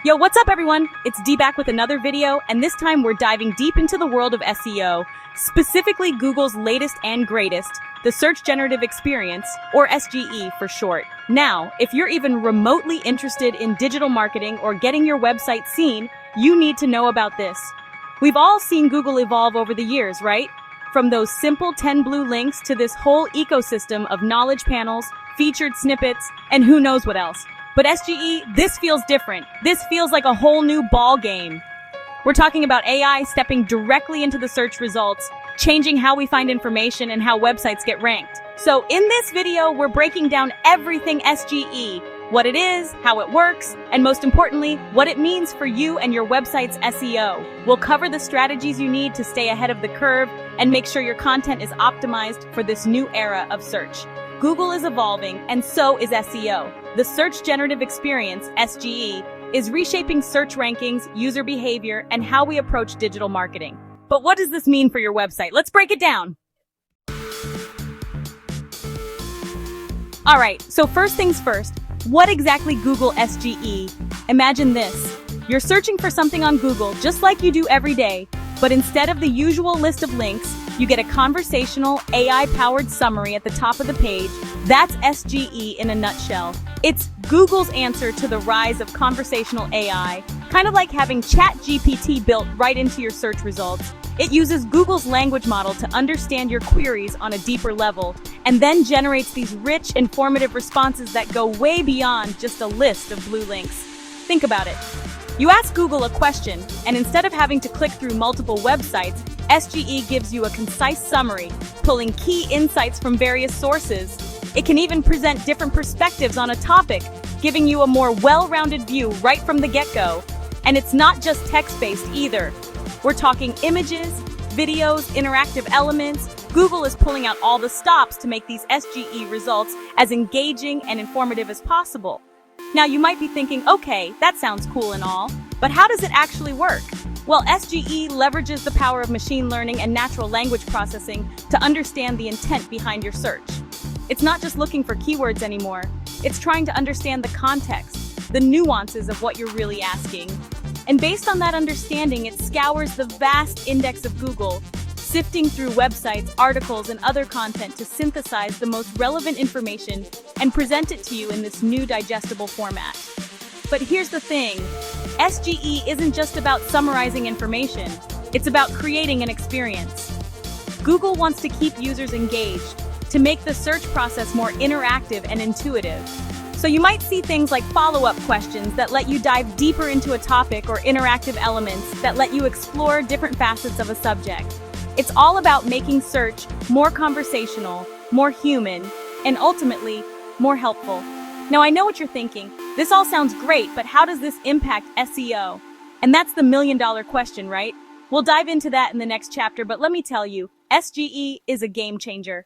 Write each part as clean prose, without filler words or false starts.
Yo, what's up everyone? It's D back with another video, and this time we're diving deep into the world of SEO, specifically Google's latest and greatest, the Search Generative Experience, or SGE for short. Now, if you're even remotely interested in digital marketing or getting your website seen, you need to know about this. We've all seen Google evolve over the years, right? From those simple 10 blue links to this whole ecosystem of knowledge panels, featured snippets, and who knows what else. But SGE, this feels different. This feels like a whole new ball game. We're talking about AI stepping directly into the search results, changing how we find information and how websites get ranked. So in this video, we're breaking down everything SGE, what it is, how it works, and most importantly, what it means for you and your website's SEO. We'll cover the strategies you need to stay ahead of the curve and make sure your content is optimized for this new era of search. Google is evolving, and so is SEO. The Search Generative Experience, SGE, is reshaping search rankings, user behavior, and how we approach digital marketing. But what does this mean for your website? Let's break it down. All right, so first things first, what exactly Google SGE? Imagine this. You're searching for something on Google just like you do every day, but instead of the usual list of links, you get a conversational, AI-powered summary at the top of the page. That's SGE in a nutshell. It's Google's answer to the rise of conversational AI, kind of like having ChatGPT built right into your search results. It uses Google's language model to understand your queries on a deeper level, and then generates these rich, informative responses that go way beyond just a list of blue links. Think about it. You ask Google a question, and instead of having to click through multiple websites, SGE gives you a concise summary, pulling key insights from various sources. It can even present different perspectives on a topic, giving you a more well-rounded view right from the get-go. And it's not just text-based either. We're talking images, videos, interactive elements. Google is pulling out all the stops to make these SGE results as engaging and informative as possible. Now you might be thinking, okay, that sounds cool and all, but how does it actually work? Well, SGE leverages the power of machine learning and natural language processing to understand the intent behind your search. It's not just looking for keywords anymore. It's trying to understand the context, the nuances of what you're really asking. And based on that understanding, it scours the vast index of Google, sifting through websites, articles, and other content to synthesize the most relevant information and present it to you in this new digestible format. But here's the thing, SGE isn't just about summarizing information, it's about creating an experience. Google wants to keep users engaged, to make the search process more interactive and intuitive. So you might see things like follow-up questions that let you dive deeper into a topic, or interactive elements that let you explore different facets of a subject. It's all about making search more conversational, more human, and ultimately, more helpful. Now I know what you're thinking. This all sounds great, but how does this impact SEO? And that's the million-dollar question, right? We'll dive into that in the next chapter, but let me tell you, SGE is a game changer.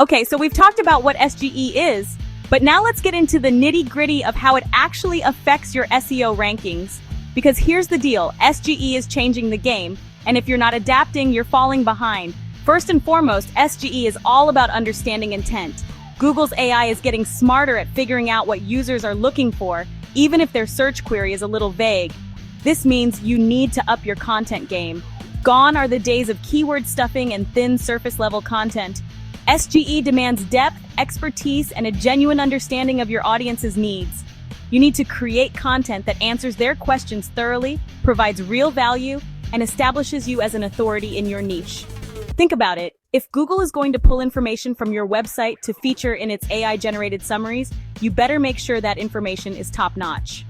Okay, so we've talked about what SGE is, but now let's get into the nitty-gritty of how it actually affects your SEO rankings. Because here's the deal, SGE is changing the game, and if you're not adapting, you're falling behind. First and foremost, SGE is all about understanding intent. Google's AI is getting smarter at figuring out what users are looking for, even if their search query is a little vague. This means you need to up your content game. Gone are the days of keyword stuffing and thin surface-level content. SGE demands depth, expertise, and a genuine understanding of your audience's needs. You need to create content that answers their questions thoroughly, provides real value, and establishes you as an authority in your niche. Think about it. If Google is going to pull information from your website to feature in its AI-generated summaries, you better make sure that information is top-notch.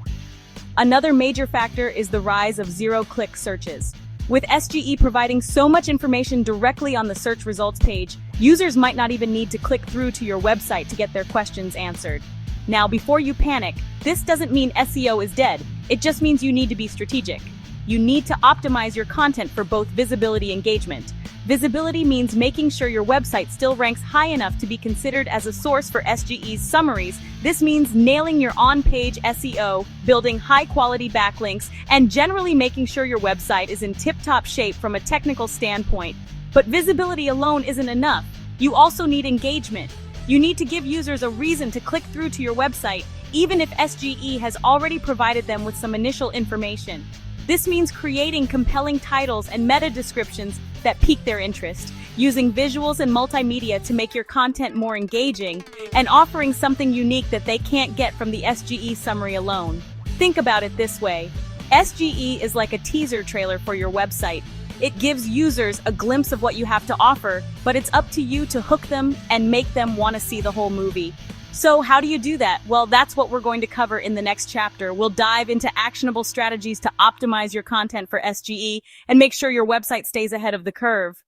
Another major factor is the rise of zero-click searches. With SGE providing so much information directly on the search results page, users might not even need to click through to your website to get their questions answered. Now, before you panic, this doesn't mean SEO is dead. It just means you need to be strategic. You need to optimize your content for both visibility and engagement. Visibility means making sure your website still ranks high enough to be considered as a source for SGE's summaries. This means nailing your on-page SEO, building high-quality backlinks, and generally making sure your website is in tip-top shape from a technical standpoint. But visibility alone isn't enough. You also need engagement. You need to give users a reason to click through to your website, even if SGE has already provided them with some initial information. This means creating compelling titles and meta descriptions that pique their interest, using visuals and multimedia to make your content more engaging, and offering something unique that they can't get from the SGE summary alone. Think about it this way. SGE is like a teaser trailer for your website. It gives users a glimpse of what you have to offer, but it's up to you to hook them and make them want to see the whole movie. So how do you do that? Well, that's what we're going to cover in the next chapter. We'll dive into actionable strategies to optimize your content for SGE and make sure your website stays ahead of the curve.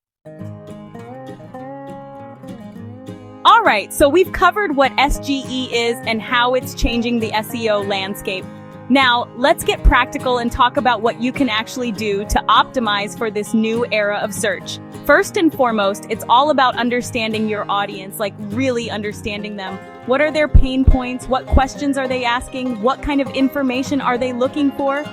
All right, so we've covered what SGE is and how it's changing the SEO landscape. Now, let's get practical and talk about what you can actually do to optimize for this new era of search. First and foremost, it's all about understanding your audience, like really understanding them. What are their pain points? What questions are they asking? What kind of information are they looking for?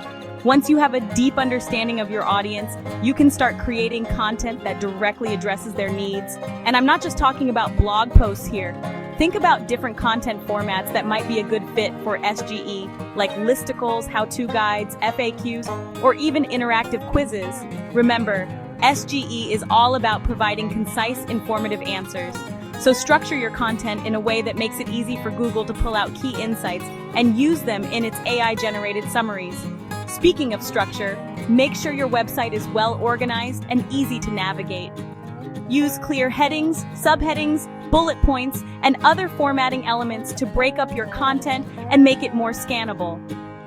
Once you have a deep understanding of your audience, you can start creating content that directly addresses their needs. And I'm not just talking about blog posts here. Think about different content formats that might be a good fit for SGE, like listicles, how-to guides, FAQs, or even interactive quizzes. Remember, SGE is all about providing concise, informative answers. So structure your content in a way that makes it easy for Google to pull out key insights and use them in its AI-generated summaries. Speaking of structure, make sure your website is well organized and easy to navigate. Use clear headings, subheadings, bullet points, and other formatting elements to break up your content and make it more scannable.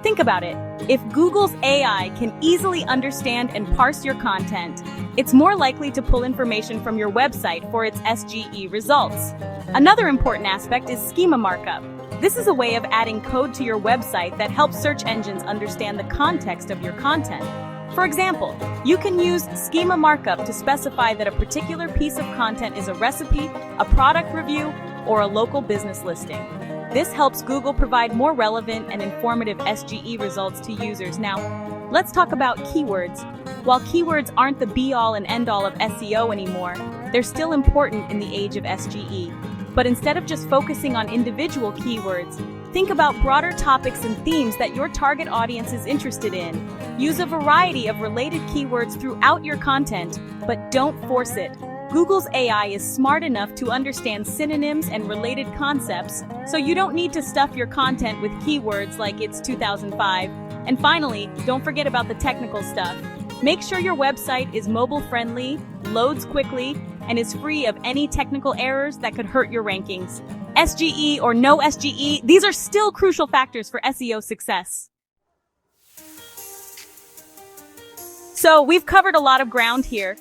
Think about it. If Google's AI can easily understand and parse your content, it's more likely to pull information from your website for its SGE results. Another important aspect is schema markup. This is a way of adding code to your website that helps search engines understand the context of your content. For example, you can use schema markup to specify that a particular piece of content is a recipe, a product review, or a local business listing. This helps Google provide more relevant and informative SGE results to users. Now, let's talk about keywords. While keywords aren't the be-all and end-all of SEO anymore, they're still important in the age of SGE. But instead of just focusing on individual keywords, think about broader topics and themes that your target audience is interested in. Use a variety of related keywords throughout your content, but don't force it. Google's AI is smart enough to understand synonyms and related concepts, so you don't need to stuff your content with keywords like it's 2005. And finally, don't forget about the technical stuff. Make sure your website is mobile-friendly, loads quickly, and is free of any technical errors that could hurt your rankings. SGE or no SGE, these are still crucial factors for SEO success. So we've covered a lot of ground here.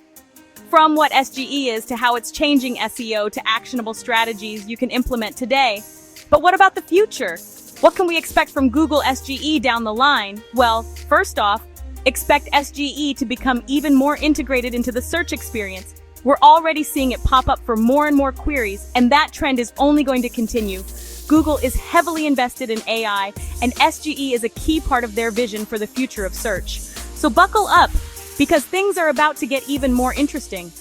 From what SGE is to how it's changing SEO to actionable strategies you can implement today. But what about the future? What can we expect from Google SGE down the line? Well, first off, expect SGE to become even more integrated into the search experience. We're already seeing it pop up for more and more queries, and that trend is only going to continue. Google is heavily invested in AI, and SGE is a key part of their vision for the future of search. So buckle up, because things are about to get even more interesting.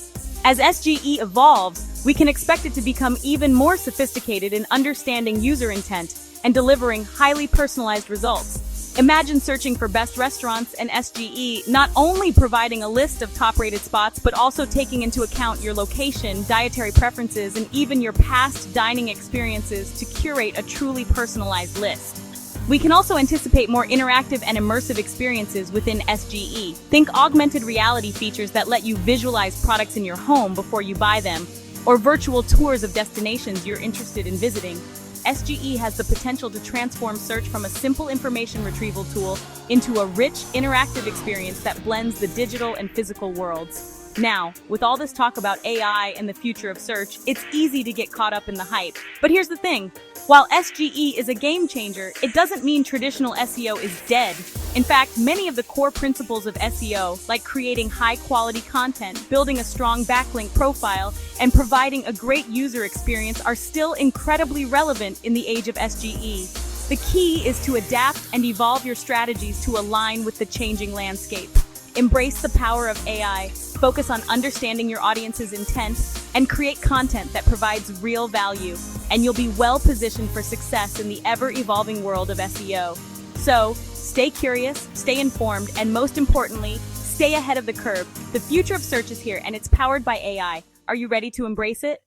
As SGE evolves, we can expect it to become even more sophisticated in understanding user intent and delivering highly personalized results. Imagine searching for best restaurants and SGE not only providing a list of top-rated spots, but also taking into account your location, dietary preferences, and even your past dining experiences to curate a truly personalized list. We can also anticipate more interactive and immersive experiences within SGE. Think augmented reality features that let you visualize products in your home before you buy them, or virtual tours of destinations you're interested in visiting. SGE has the potential to transform search from a simple information retrieval tool into a rich, interactive experience that blends the digital and physical worlds. Now, with all this talk about AI and the future of search, it's easy to get caught up in the hype. But here's the thing. While SGE is a game changer, it doesn't mean traditional SEO is dead. In fact, many of the core principles of SEO, like creating high-quality content, building a strong backlink profile, and providing a great user experience are still incredibly relevant in the age of SGE. The key is to adapt and evolve your strategies to align with the changing landscape. Embrace the power of AI, focus on understanding your audience's intent, and create content that provides real value. and you'll be well positioned for success in the ever-evolving world of SEO. So, stay curious, stay informed, and most importantly, stay ahead of the curve. The future of search is here, and it's powered by AI. Are you ready to embrace it?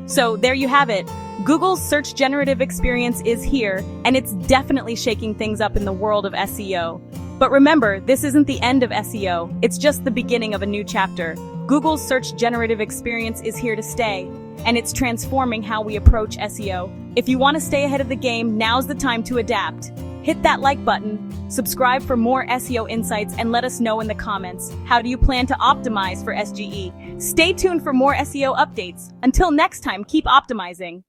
So there you have it. Google's search generative experience is here, and it's definitely shaking things up in the world of SEO. But remember, this isn't the end of SEO. It's just the beginning of a new chapter. Google's search generative experience is here to stay, and it's transforming how we approach SEO. If you want to stay ahead of the game, now's the time to adapt. Hit that like button, subscribe for more SEO insights, and let us know in the comments, how do you plan to optimize for SGE? Stay tuned for more SEO updates. Until next time, keep optimizing.